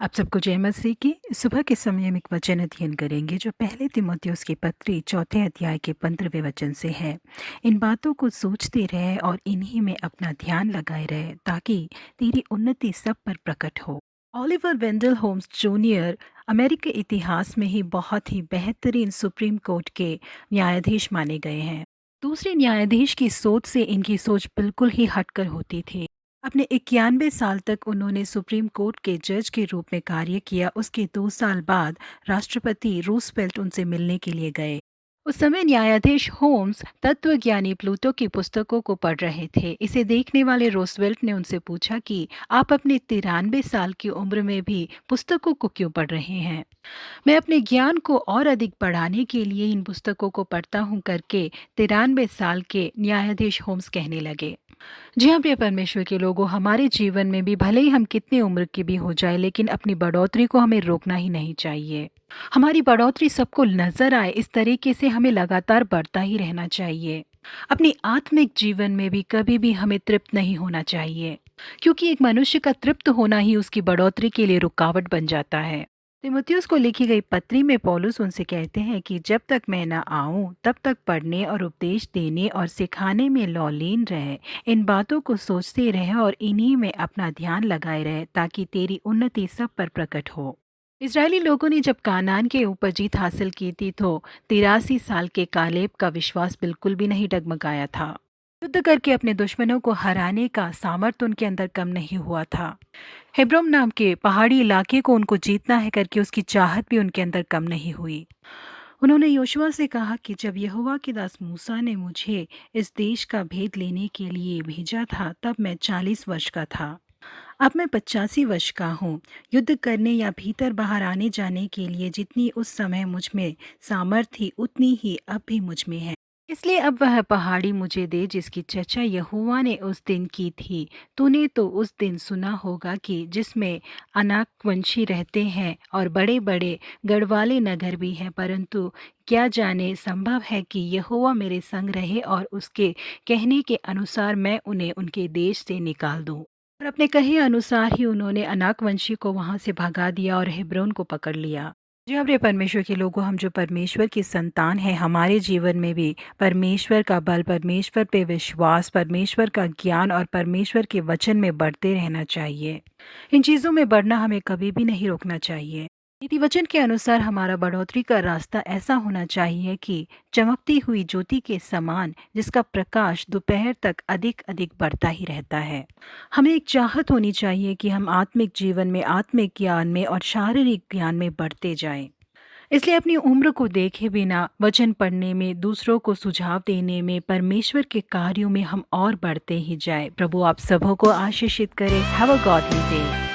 आप सबको जय मसीह की। सुबह के समय हम एक वचन अध्ययन करेंगे जो पहले तिमुथियुस की पत्री चौथे अध्याय के 15वें वचन से है। इन बातों को सोचते रहे और इन्हीं में अपना ध्यान लगाए रहे ताकि तेरी उन्नति सब पर प्रकट हो। ओलिवर वेंडल होम्स जूनियर अमेरिकी इतिहास में ही बहुत ही बेहतरीन सुप्रीम कोर्ट के न्यायाधीश माने गए हैं। दूसरे न्यायाधीश की सोच से इनकी सोच बिल्कुल ही हटकर होती थी। अपने 91 साल तक उन्होंने सुप्रीम कोर्ट के जज के रूप में कार्य किया। उसके 2 साल बाद राष्ट्रपति रूजवेल्ट उनसे मिलने के लिए गए। उस समय न्यायाधीश होम्स तत्वज्ञानी प्लूटो की पुस्तकों को पढ़ रहे थे। इसे देखने वाले रूजवेल्ट ने उनसे पूछा कि आप अपने 93 साल की उम्र में भी पुस्तकों को क्यों पढ़ रहे हैं। मैं अपने ज्ञान को और अधिक बढ़ाने के लिए इन पुस्तकों को पढ़ता हूँ करके 93 साल के न्यायाधीश होम्स कहने लगे। जी हाँ, प्रिय परमेश्वर के लोगों, हमारे जीवन में भी भले ही हम कितने उम्र के भी हो जाए, लेकिन अपनी बढ़ोतरी को हमें रोकना ही नहीं चाहिए। हमारी बढ़ोतरी सबको नजर आए, इस तरीके से हमें लगातार बढ़ता ही रहना चाहिए। अपनी आत्मिक जीवन में भी कभी भी हमें तृप्त नहीं होना चाहिए, क्योंकि एक मनुष्य का तृप्त होना ही उसकी बढ़ोतरी के लिए रुकावट बन जाता है। तिमुथियुस को लिखी गई पत्री में पौलुस उनसे कहते हैं कि जब तक मैं न आऊं तब तक पढ़ने और उपदेश देने और सिखाने में लौलीन रहे। इन बातों को सोचते रहे और इन्हीं में अपना ध्यान लगाए रहे ताकि तेरी उन्नति सब पर प्रकट हो। इजरायली लोगों ने जब कानान के ऊपर जीत हासिल की थी तो 83 साल के कालेब का विश्वास बिल्कुल भी नहीं डगमगाया था। युद्ध करके अपने दुश्मनों को हराने का सामर्थ्य उनके अंदर कम नहीं हुआ था। हेब्रोन नाम के पहाड़ी इलाके को उनको जीतना है करके उसकी चाहत भी उनके अंदर कम नहीं हुई। उन्होंने योशुआ से कहा कि जब यहोवा के दास मूसा ने मुझे इस देश का भेद लेने के लिए भेजा था तब मैं 40 वर्ष का था। अब मैं 85 वर्ष का हूँ। युद्ध करने या भीतर बाहर आने जाने के लिए जितनी उस समय मुझ में सामर्थ्य थी उतनी ही अब भी मुझ में है। इसलिए अब वह पहाड़ी मुझे दे जिसकी चर्चा यहोवा ने उस दिन की थी। तूने तो उस दिन सुना होगा कि जिसमें अनाकवंशी रहते हैं और बड़े बड़े गढ़वाले नगर भी हैं, परंतु क्या जाने संभव है कि यहोवा मेरे संग रहे और उसके कहने के अनुसार मैं उन्हें उनके देश से निकाल दूं। और अपने कहे अनुसार ही उन्होंने अनाकवंशी को वहां से भगा दिया और हेब्रोन को पकड़ लिया। जी हाँ, प्रिय परमेश्वर के लोगों, हम जो परमेश्वर की संतान हैं, हमारे जीवन में भी परमेश्वर का बल, परमेश्वर पे विश्वास, परमेश्वर का ज्ञान और परमेश्वर के वचन में बढ़ते रहना चाहिए। इन चीज़ों में बढ़ना हमें कभी भी नहीं रोकना चाहिए। नीति वचन के अनुसार हमारा बढ़ोतरी का रास्ता ऐसा होना चाहिए कि चमकती हुई ज्योति के समान, जिसका प्रकाश दोपहर तक अधिक अधिक बढ़ता ही रहता है। हमें एक चाहत होनी चाहिए कि हम आत्मिक जीवन में, आत्मिक ज्ञान में और शारीरिक ज्ञान में बढ़ते जाएं। इसलिए अपनी उम्र को देखे बिना वचन पढ़ने में, दूसरों को सुझाव देने में, परमेश्वर के कार्यों में हम और बढ़ते ही जाएं। प्रभु आप सबों को आशीषित करे। Have a godly day.